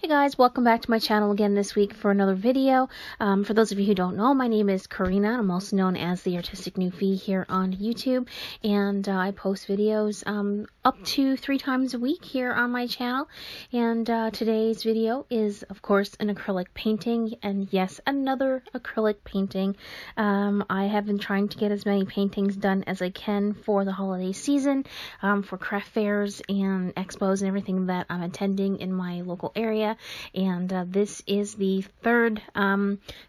Guys, welcome back to my channel again this week for another video. For those of you who don't know, my name is Karina. I'm also known as the Artistic Newfie here on YouTube, and I post videos up to 3 times a week here on my channel. And today's video is, of course, an acrylic painting, and yes, another acrylic painting. I have been trying to get as many paintings done as I can for the holiday season, for craft fairs and expos and everything that I'm attending in my local area. And this is the third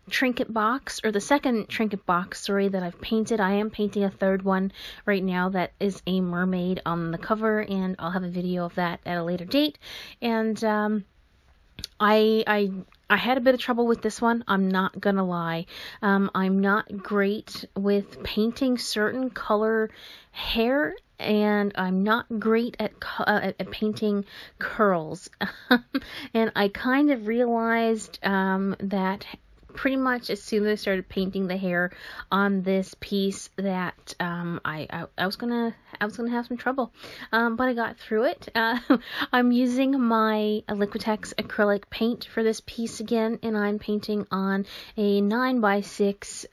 trinket box, or the second trinket box, sorry, that I've painted. I am painting a third one right now that is a mermaid on the cover, and I'll have a video of that at a later date. And I had a bit of trouble with this one, I'm not gonna lie. I'm not great with painting certain color hair, and I'm not great at painting curls. And I kind of realized that pretty much as soon as I started painting the hair on this piece that I was gonna have some trouble, but I got through it. I'm using my Liquitex acrylic paint for this piece again, and I'm painting on a 9x6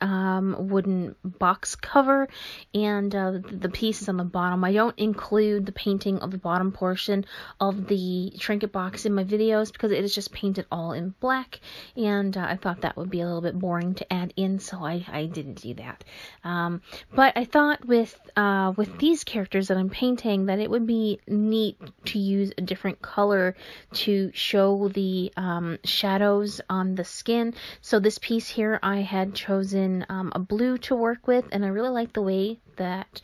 wooden box cover, and the piece is on the bottom. I don't include the painting of the bottom portion of the trinket box in my videos because it is just painted all in black, and I thought that would be a little bit boring to add in, so I didn't do that. But I thought with these characters that I'm painting that it would be neat to use a different color to show the shadows on the skin. So this piece here I had chosen a blue to work with, and I really like the way that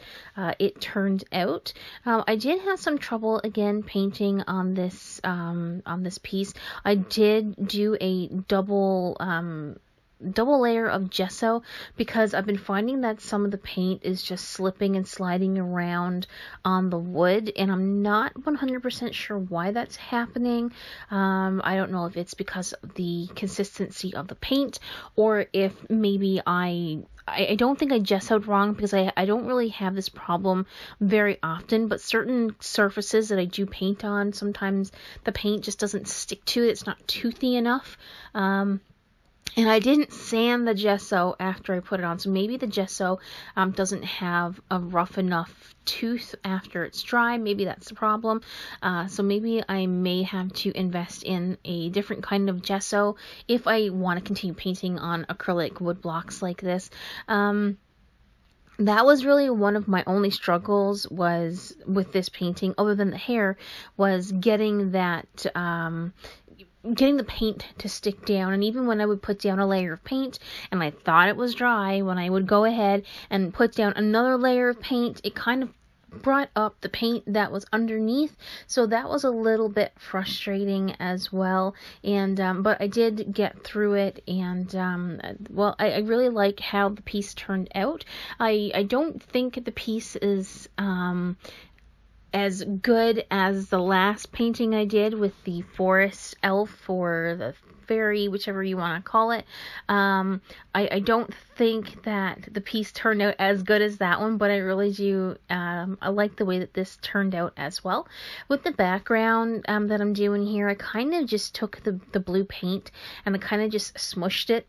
it turned out. I did have some trouble again painting on this piece. I did do a double layer of gesso because I've been finding that some of the paint is just slipping and sliding around on the wood, and I'm not 100% sure why that's happening. I don't know if it's because of the consistency of the paint, or if maybe I don't think I gessoed wrong, because I don't really have this problem very often, but certain surfaces that I do paint on, sometimes the paint just doesn't stick to it. It's not toothy enough. And I didn't sand the gesso after I put it on, so maybe the gesso doesn't have a rough enough tooth after it's dry. Maybe that's the problem. So maybe I may have to invest in a different kind of gesso if I want to continue painting on acrylic wood blocks like this. That was really one of my only struggles was with this painting, other than the hair, was getting that getting the paint to stick down. And even when I would put down a layer of paint and I thought it was dry, when I would go ahead and put down another layer of paint, it kind of brought up the paint that was underneath, so that was a little bit frustrating as well. And but I did get through it, and well, I really like how the piece turned out. I don't think the piece is as good as the last painting I did with the forest elf or the fairy, whichever you want to call it. I don't think that the piece turned out as good as that one, but I really do, I like the way that this turned out as well. With the background that I'm doing here, I kind of just took the blue paint and I kind of just smushed it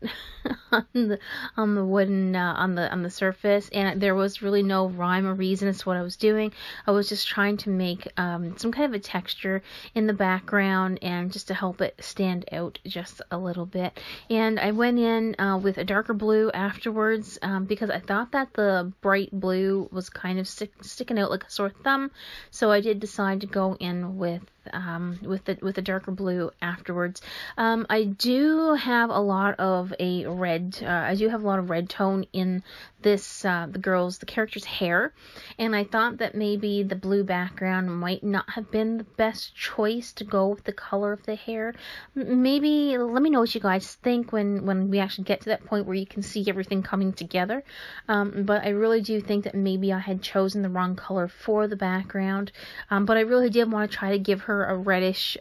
on the wooden, on the surface, and there was really no rhyme or reason as to what I was doing. I was just trying to make some kind of a texture in the background, and just to help it stand out just a little bit. And I went in with a darker blue afterwards, because I thought that the bright blue was kind of sticking out like a sore thumb, so I did decide to go in with the darker blue afterwards. I do have a lot of red tone in this the character's hair, and I thought that maybe the blue background might not have been the best choice to go with the color of the hair. Maybe let me know what you guys think when we actually get to that point where you can see everything coming together. But I really do think that maybe I had chosen the wrong color for the background, but I really did want to try to give her a reddish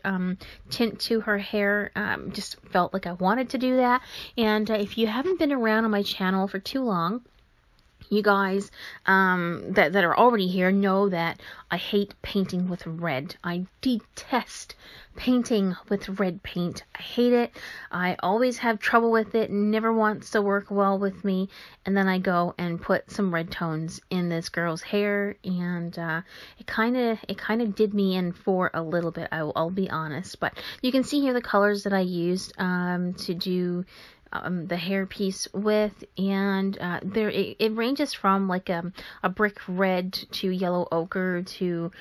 tint to her hair. Just felt like I wanted to do that. And if you haven't been around on my channel for too long, you guys that are already here know that I hate painting with red. I detest painting with red paint. I hate it. I always have trouble with it. Never wants to work well with me. And then I go and put some red tones in this girl's hair, and it kind of did me in for a little bit. I'll be honest. But you can see here the colors that I used to do the hair piece with, and it ranges from like a brick red to yellow ochre to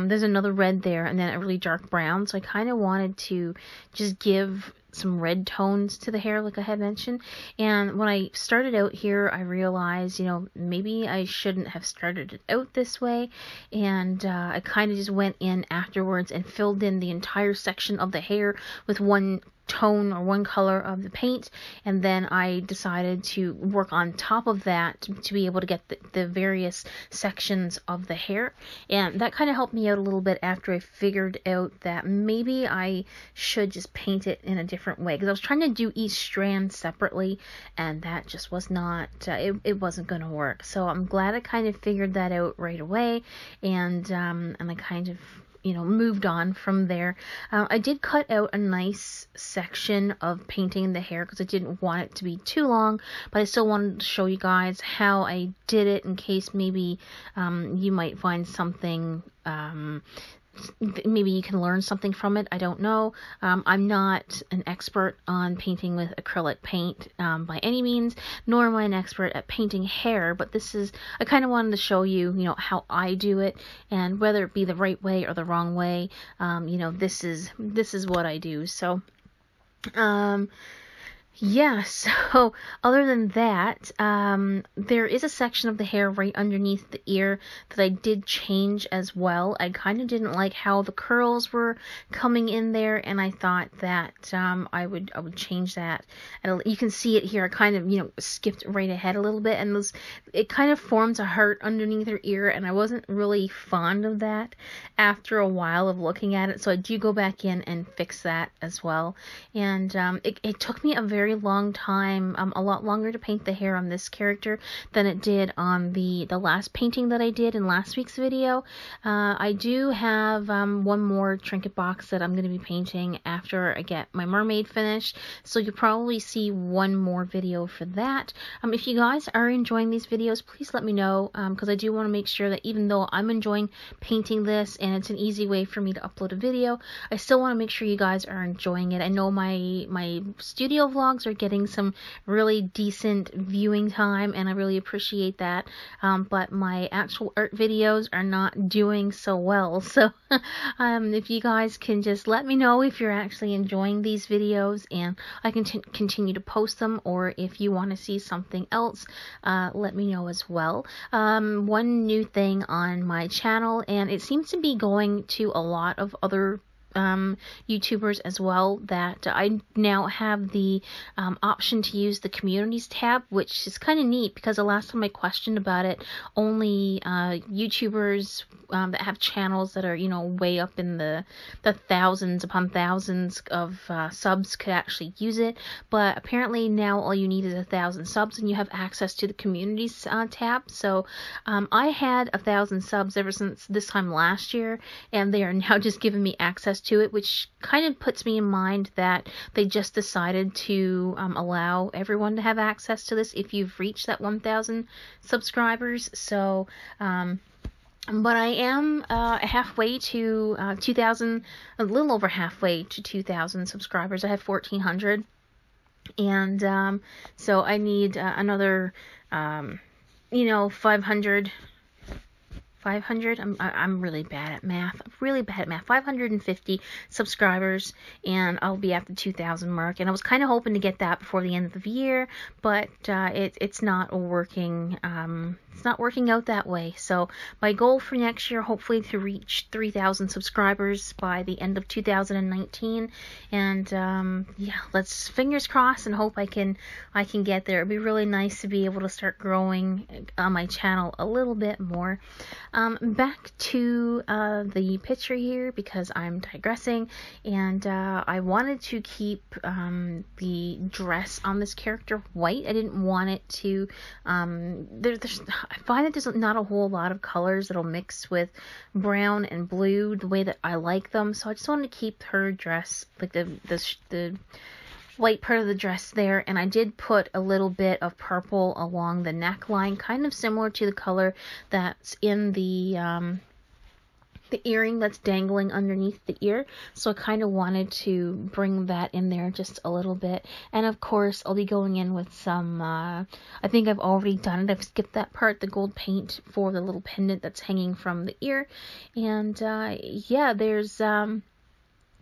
there's another red there, and then a really dark brown. So I kind of wanted to just give some red tones to the hair, like I had mentioned. And when I started out here, I realized, maybe I shouldn't have started it out this way, and I kind of just went in afterwards and filled in the entire section of the hair with one tone or one color of the paint, and then I decided to work on top of that to be able to get the various sections of the hair. And that kind of helped me out a little bit after I figured out that maybe I should just paint it in a different way, because I was trying to do each strand separately, and that just was not it wasn't going to work. So I'm glad I kind of figured that out right away, and I kind of moved on from there. I did cut out a nice section of painting the hair because I didn't want it to be too long, but I still wanted to show you guys how I did it in case maybe you might find something, maybe you can learn something from it. I don't know. I'm not an expert on painting with acrylic paint by any means, nor am I an expert at painting hair, but I kind of wanted to show you, how I do it, and whether it be the right way or the wrong way, this is what I do. So, yeah, so other than that, there is a section of the hair right underneath the ear that I did change as well. I kind of didn't like how the curls were coming in there, and I thought that I would change that. And you can see it here. I kind of skipped right ahead a little bit, and it kind of forms a heart underneath her ear, and I wasn't really fond of that after a while of looking at it. So I do go back in and fix that as well. And it took me a very long time, a lot longer to paint the hair on this character than it did on the last painting that I did in last week's video. I do have one more trinket box that I'm going to be painting after I get my mermaid finished, so you'll probably see one more video for that. If you guys are enjoying these videos, please let me know, because I do want to make sure that even though I'm enjoying painting this and it's an easy way for me to upload a video, I still want to make sure you guys are enjoying it. I know my studio vlogs are getting some really decent viewing time, and I really appreciate that, but my actual art videos are not doing so well. So if you guys can just let me know if you're actually enjoying these videos, and I can continue to post them, or if you want to see something else, let me know as well. One new thing on my channel, and it seems to be going to a lot of other YouTubers as well, that I now have the option to use the communities tab, which is kind of neat, because the last time I questioned about it, only YouTubers that have channels that are way up in the thousands upon thousands of subs could actually use it. But apparently now all you need is 1,000 subs and you have access to the communities tab. So I had 1,000 subs ever since this time last year, and they are now just giving me access to it, which kind of puts me in mind that they just decided to allow everyone to have access to this if you've reached that 1,000 subscribers. So but I am halfway to 2,000, a little over halfway to 2,000 subscribers. I have 1,400, and so I need another 500. I'm really bad at math. 550 subscribers, and I'll be at the 2,000 mark. And I was kind of hoping to get that before the end of the year, but it's not working. It's not working out that way. So my goal for next year, hopefully to reach 3,000 subscribers by the end of 2019. And yeah, let's fingers crossed and hope I can get there. It'd be really nice to be able to start growing on my channel a little bit more. back to the picture here, because I'm digressing, and I wanted to keep the dress on this character white. I didn't want it to, I find that there's not a whole lot of colors that'll mix with brown and blue the way that I like them, so I just wanted to keep her dress, like the white part of the dress there, and I did put a little bit of purple along the neckline, kind of similar to the color that's in the earring that's dangling underneath the ear, so I kind of wanted to bring that in there just a little bit. And of course I'll be going in with some, I think I've already done it, I've skipped that part, the gold paint for the little pendant that's hanging from the ear. And yeah, there's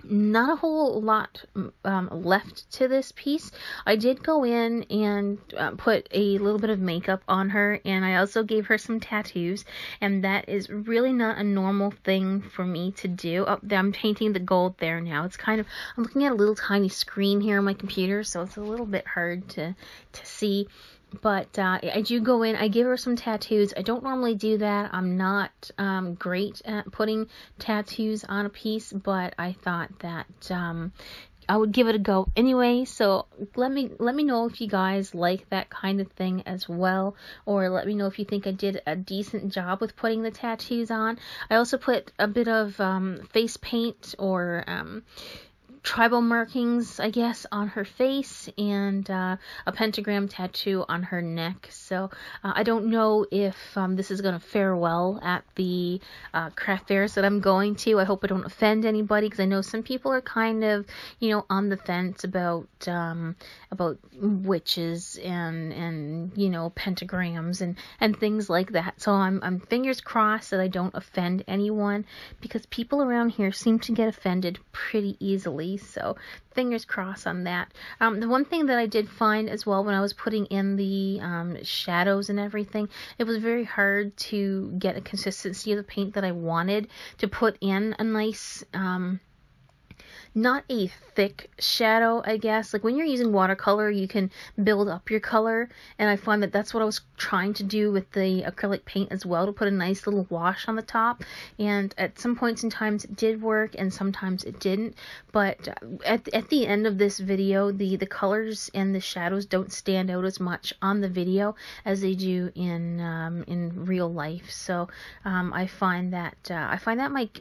not a whole lot left to this piece. I did go in and put a little bit of makeup on her, and I also gave her some tattoos, and that is really not a normal thing for me to do. Oh, I'm painting the gold there now. It's kind of, I'm looking at a little tiny screen here on my computer, so it's a little bit hard to see. But I do go in, I give her some tattoos. I don't normally do that. I'm not great at putting tattoos on a piece, but I thought that I would give it a go anyway. So let me know if you guys like that kind of thing as well, or let me know if you think I did a decent job with putting the tattoos on. I also put a bit of face paint or tribal markings, I guess, on her face, and a pentagram tattoo on her neck. So I don't know if this is going to fare well at the craft fairs that I'm going to. I hope I don't offend anybody, because I know some people are kind of, you know, on the fence about witches and you know, pentagrams and things like that. So I'm fingers crossed that I don't offend anyone, because people around here seem to get offended pretty easily. So fingers crossed on that. The one thing that I did find as well when I was putting in the shadows and everything, it was very hard to get a consistency of the paint that I wanted to put in a nice not a thick shadow, I guess. Like when you're using watercolor, you can build up your color, and I find that that's what I was trying to do with the acrylic paint as well, to put a nice little wash on the top. And at some points in times it did work, and sometimes it didn't. But at the end of this video, the colors and the shadows don't stand out as much on the video as they do in real life. So I find that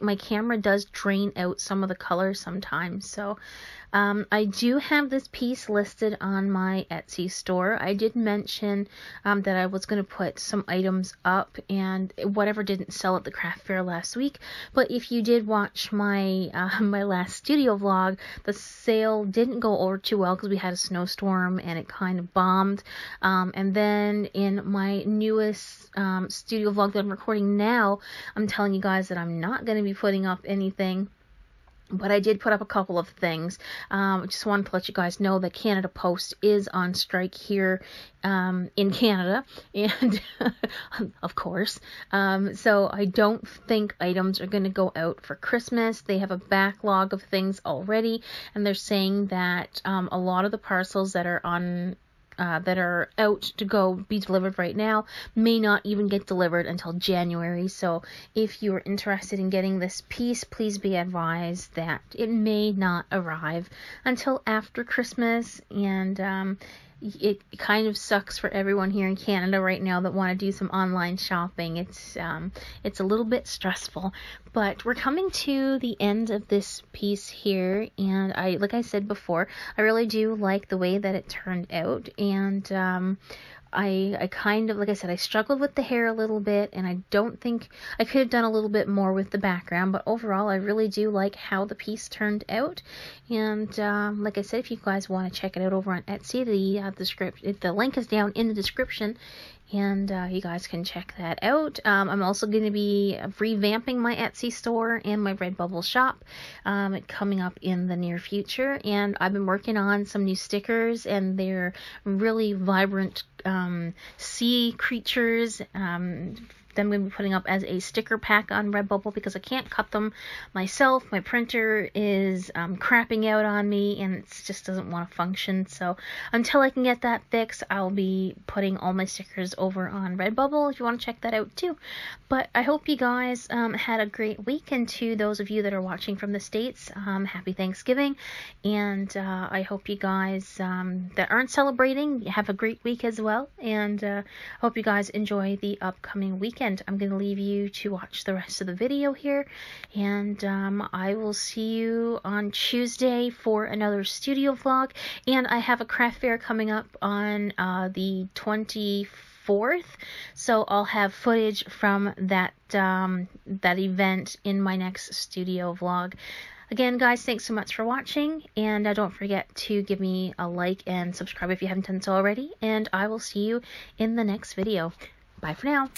my camera does drain out some of the colors sometimes. So I do have this piece listed on my Etsy store. I did mention that I was going to put some items up, and whatever didn't sell at the craft fair last week. But if you did watch my my last studio vlog, the sale didn't go over too well because we had a snowstorm and it kind of bombed. And then in my newest studio vlog that I'm recording now, I'm telling you guys that I'm not going to be putting up anything. But I did put up a couple of things. Just wanted to let you guys know that Canada Post is on strike here in Canada, and of course. So I don't think items are going to go out for Christmas. They have a backlog of things already, and they're saying that a lot of the parcels that are on that are out to go be delivered right now may not even get delivered until January. So if you're interested in getting this piece, please be advised that it may not arrive until after Christmas. And it kind of sucks for everyone here in Canada right now that want to do some online shopping. It's a little bit stressful, but we're coming to the end of this piece here, and like I said before, I really do like the way that it turned out. And I kind of, like I said, I struggled with the hair a little bit, and I don't think I could have done a little bit more with the background, but overall I really do like how the piece turned out. And like I said, if you guys want to check it out over on Etsy, the link is down in the description, and you guys can check that out. I'm also going to be revamping my Etsy store and my Redbubble shop coming up in the near future, and I've been working on some new stickers, and they're really vibrant sea creatures them going to be putting up as a sticker pack on Redbubble because I can't cut them myself. My printer is crapping out on me and it just doesn't want to function. So until I can get that fixed, I'll be putting all my stickers over on Redbubble if you want to check that out too. But I hope you guys had a great week, and to those of you that are watching from the States, happy Thanksgiving, and I hope you guys that aren't celebrating have a great week as well, and hope you guys enjoy the upcoming weekend. I'm going to leave you to watch the rest of the video here, and I will see you on Tuesday for another studio vlog, and I have a craft fair coming up on the 24th, so I'll have footage from that event in my next studio vlog. Again, guys, thanks so much for watching, and don't forget to give me a like and subscribe if you haven't done so already, and I will see you in the next video. Bye for now.